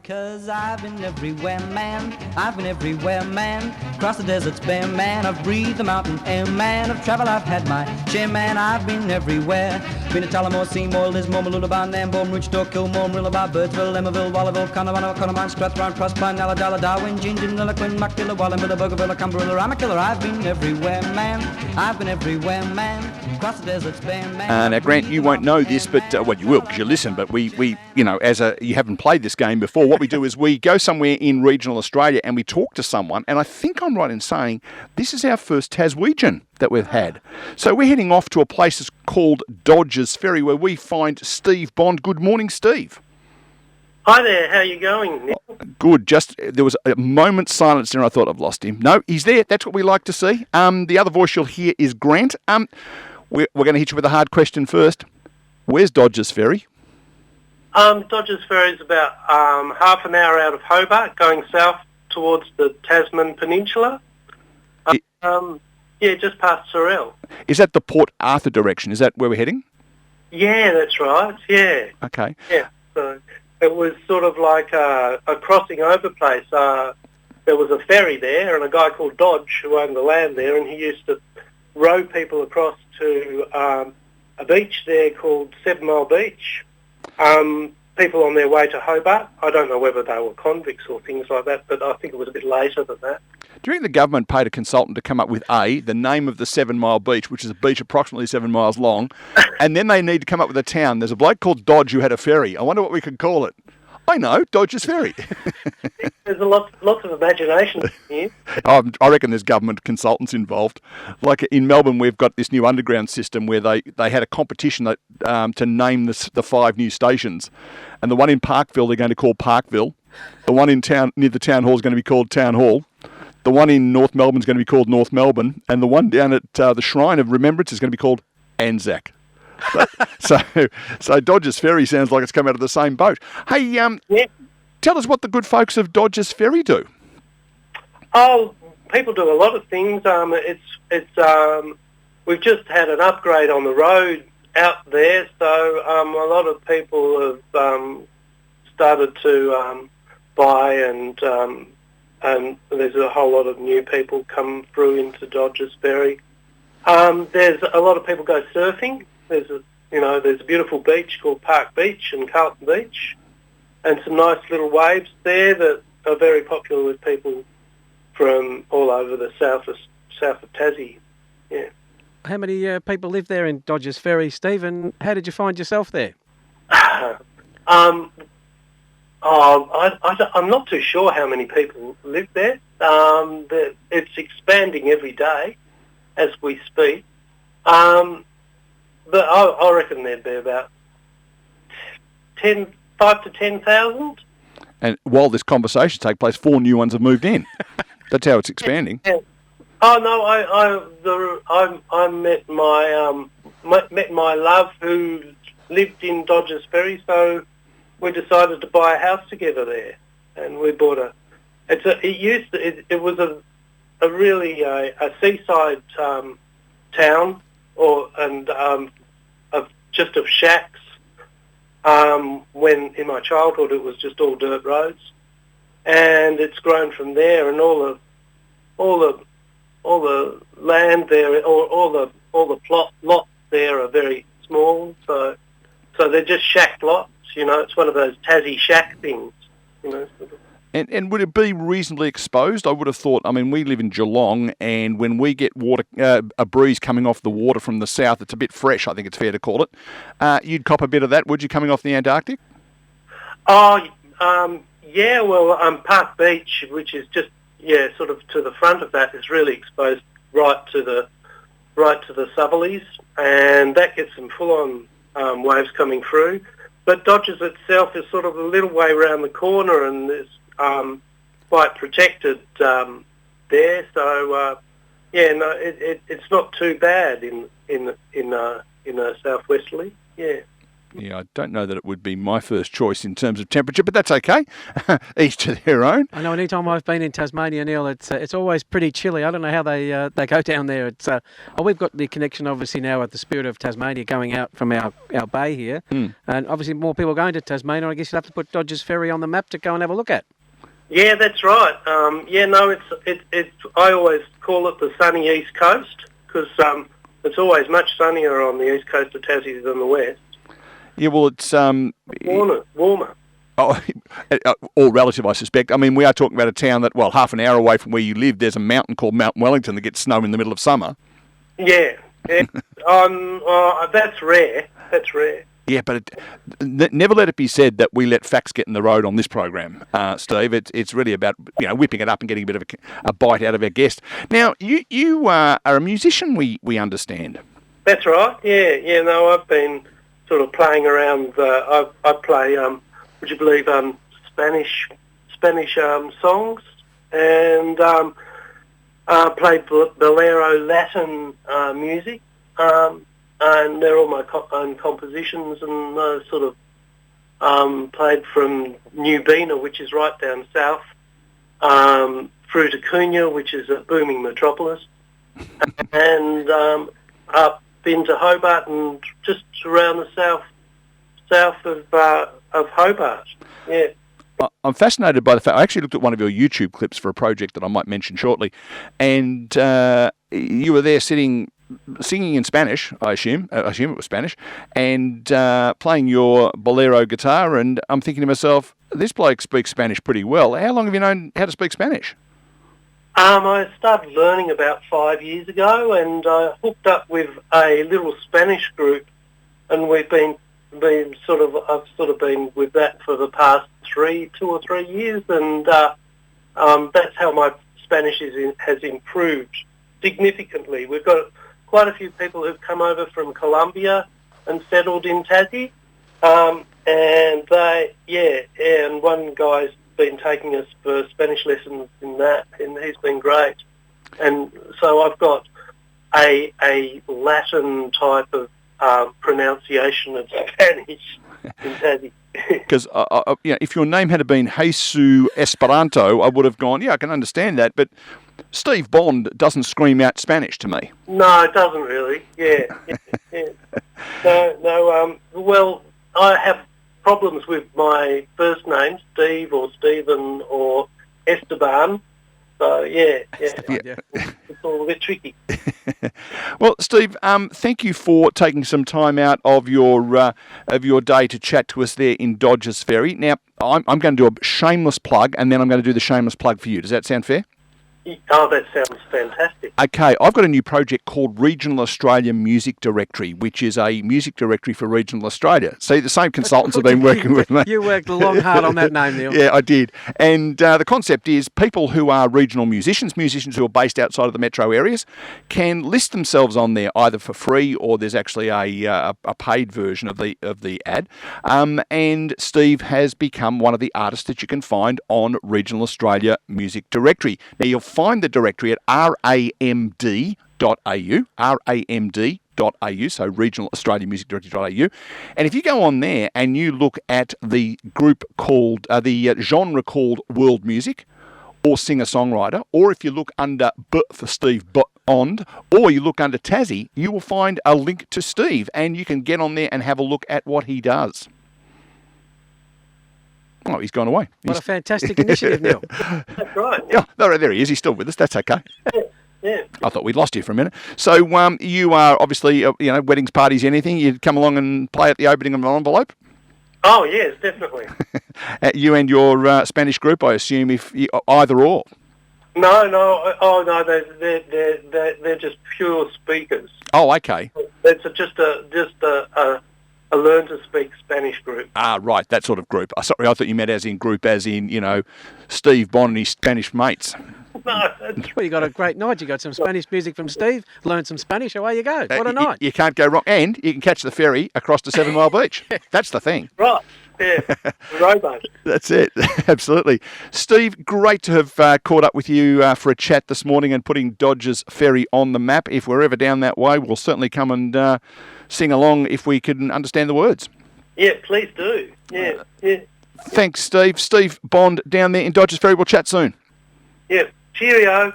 'Cause I've been everywhere, man. I've been everywhere, man. Across the deserts bare, man. I've breathed the mountain air, man. Of travel I've had my share, man. I've been everywhere. Been to Tullamore, Seymour, Lismore, Mooloolaba, Nambour, Roochdore, Kilmore, Marillaba, Birdsville, Emmaville, Wallabill, Connemara, Connemara, Strathround, Proserpine, Ulladulla, Darwin, Gingin, Lilliquin, Muckdilla, Wallumbilla, Bougainville, Cumberilla, I'm a killer. I've been everywhere, man. I've been everywhere, man. Across the deserts bare, man. Now, Grant, you won't know this, but well, you will because you listen. But we, you haven't played this game before. What we do is we go somewhere in regional Australia and we talk to someone. And I think I'm right in saying this is our first Taswegian that we've had. So we're heading off to a place that's called Dodges Ferry, where we find Steve Bond. Good morning, Steve. Hi there, how are you going, Nick? Good. Just there was a moment's silence there. I thought I've lost him. No, he's there. That's what we like to see. The other voice you'll hear is Grant. We're going to hit you with a hard question first. Where's Dodges Ferry? Dodges Ferry is about half an hour out of Hobart, going south towards the Tasman Peninsula. Just past Sorell. Is that the Port Arthur direction? Is that where we're heading? Yeah, that's right, yeah. Okay. Yeah, so it was sort of like a crossing over place. There was a ferry there and a guy called Dodge who owned the land there, and he used to row people across to a beach there called 7 Mile Beach. People on their way to Hobart. I don't know whether they were convicts or things like that, but I think it was a bit later than that. Do you think the government paid a consultant to come up with the name of the 7 Mile Beach, which is a beach approximately 7 miles long, and then they need to come up with a town? There's a bloke called Dodge who had a ferry. I wonder what we could call it. I know, Dodges Ferry. There's lots of imagination here. I reckon there's government consultants involved. Like in Melbourne, we've got this new underground system where they had a competition to name the 5 new stations. And the one in Parkville they're going to call Parkville. The one in town near the town hall is going to be called Town Hall. The one in North Melbourne is going to be called North Melbourne. And the one down at the Shrine of Remembrance is going to be called Anzac. So Dodges Ferry sounds like it's come out of the same boat. Hey, tell us what the good folks of Dodges Ferry do. Oh, people do a lot of things. We've just had an upgrade on the road out there, so a lot of people have started to buy, and there's a whole lot of new people come through into Dodges Ferry. There's a lot of people go surfing. There's a beautiful beach called Park Beach and Carlton Beach, and some nice little waves there that are very popular with people from all over the south of Tassie. Yeah. How many people live there in Dodges Ferry, Steve, and how did you find yourself there? I'm not too sure how many people live there. It's expanding every day as we speak. But I reckon there'd be about 5 to 10,000. And while this conversation takes place, 4 new ones have moved in. That's how it's expanding. Yeah. Oh no, I met my love who lived in Dodges Ferry, so we decided to buy a house together there, and we bought it was a really a seaside town, of shacks. When in my childhood it was just all dirt roads, and it's grown from there, and all the land there, all the lots there are very small, so they're just shack lots. It's one of those Tassie shack things. Sort of. And would it be reasonably exposed? I would have thought, we live in Geelong, and when we get water, a breeze coming off the water from the south, it's a bit fresh, I think it's fair to call it. You'd cop a bit of that, would you, coming off the Antarctic? Oh, yeah, well, Park Beach, which is just, sort of to the front of that, is really exposed right to the southerlies, and that gets some full-on waves coming through. But Dodges itself is sort of a little way around the corner, and there's quite protected there, so it's not too bad in a southwesterly. Yeah. Yeah, I don't know that it would be my first choice in terms of temperature, but that's okay. Each to their own. I know any time I've been in Tasmania, Neil, it's always pretty chilly. I don't know how they go down there. It's we've got the connection obviously now with the Spirit of Tasmania going out from our bay here, and obviously more people going to Tasmania. I guess you'll have to put Dodgers Ferry on the map to go and have a look at. Yeah, that's right. It's I always call it the sunny East Coast because it's always much sunnier on the east coast of Tassie than the west. Yeah, well, it's Warmer. Oh, all relative, I suspect. I mean, we are talking about a town that, well, half an hour away from where you live, there's a mountain called Mount Wellington that gets snow in the middle of summer. Yeah. That's rare. That's rare. Yeah, but never let it be said that we let facts get in the road on this program, Steve. It's really about whipping it up and getting a bit of a bite out of our guest. Now, you are a musician, we understand. That's right. Yeah. No, I've been sort of playing around. I play. Would you believe Spanish songs and play bolero Latin music. And they're all my own compositions, and sort of played from New Bena, which is right down south, through to Cunha, which is a booming metropolis, and up into Hobart and just around the south of Hobart. Yeah. I'm fascinated by the fact, I actually looked at one of your YouTube clips for a project that I might mention shortly, and you were there singing in Spanish, I assume it was Spanish, and playing your bolero guitar, and I'm thinking to myself, this bloke speaks Spanish pretty well. How long have you known how to speak Spanish? I started learning about 5 years ago, and I hooked up with a little Spanish group, and I've sort of been with that for the past 2 or 3 years, and that's how my Spanish has improved significantly. We've got quite a few people who've come over from Colombia and settled in Tassie, and one guy's been taking us for Spanish lessons in that, and he's been great. And so I've got a Latin type of pronunciation of Spanish in Tassie. Because if your name had been Jesus Esperanto, I would have gone, yeah, I can understand that, but Steve Bond doesn't scream out Spanish to me. No, it doesn't really. Yeah. No. Well, I have problems with my first name, Steve or Stephen or Esteban. So yeah. It's all a bit tricky. Well, Steve, thank you for taking some time out of your day to chat to us there in Dodgers Ferry. Now, I'm going to do a shameless plug, and then I'm going to do the shameless plug for you. Does that sound fair? Oh, that sounds fantastic. Okay, I've got a new project called Regional Australia Music Directory, which is a music directory for regional Australia. See, the same consultants have been working with me. You worked long, hard on that name, Neil. Yeah, I did. And the concept is people who are regional musicians who are based outside of the metro areas, can list themselves on there either for free or there's actually a paid version of the ad. And Steve has become one of the artists that you can find on Regional Australia Music Directory. Now, you'll find the directory at ramd.au, so Regional Australia Music Directory.au. And if you go on there and you look at the group called, the genre called world music or singer-songwriter, or if you look under B for Steve Bond, or you look under Tassie, you will find a link to Steve, and you can get on there and have a look at what he does. Oh, he's gone away. What a fantastic initiative, Neil. That's right. Yeah, there he is. He's still with us. That's okay. Yeah. I thought we'd lost you for a minute. So you are obviously, weddings, parties, anything. You'd come along and play at the opening of an envelope? Oh, yes, definitely. You and your Spanish group, I assume, if either or. No. Oh, no. They're just pure speakers. Oh, okay. It's just a learn to speak Spanish group. Ah, right, that sort of group. Sorry, I thought you meant as in group, as in, Steve Bond and his Spanish mates. No. Well, you got a great night. You got some Spanish music from Steve, learned some Spanish, away you go. What a night. You can't go wrong. And you can catch the ferry across to 7 Mile Beach. That's the thing. Right, yeah. Rowboat. That's it, absolutely. Steve, great to have caught up with you for a chat this morning and putting Dodgers Ferry on the map. If we're ever down that way, we'll certainly come and sing along if we can understand the words. Yeah, please do. Yeah, yeah, Thanks, Steve. Steve Bond down there in Dodgers Ferry. We'll chat soon. yeah. Cheerio.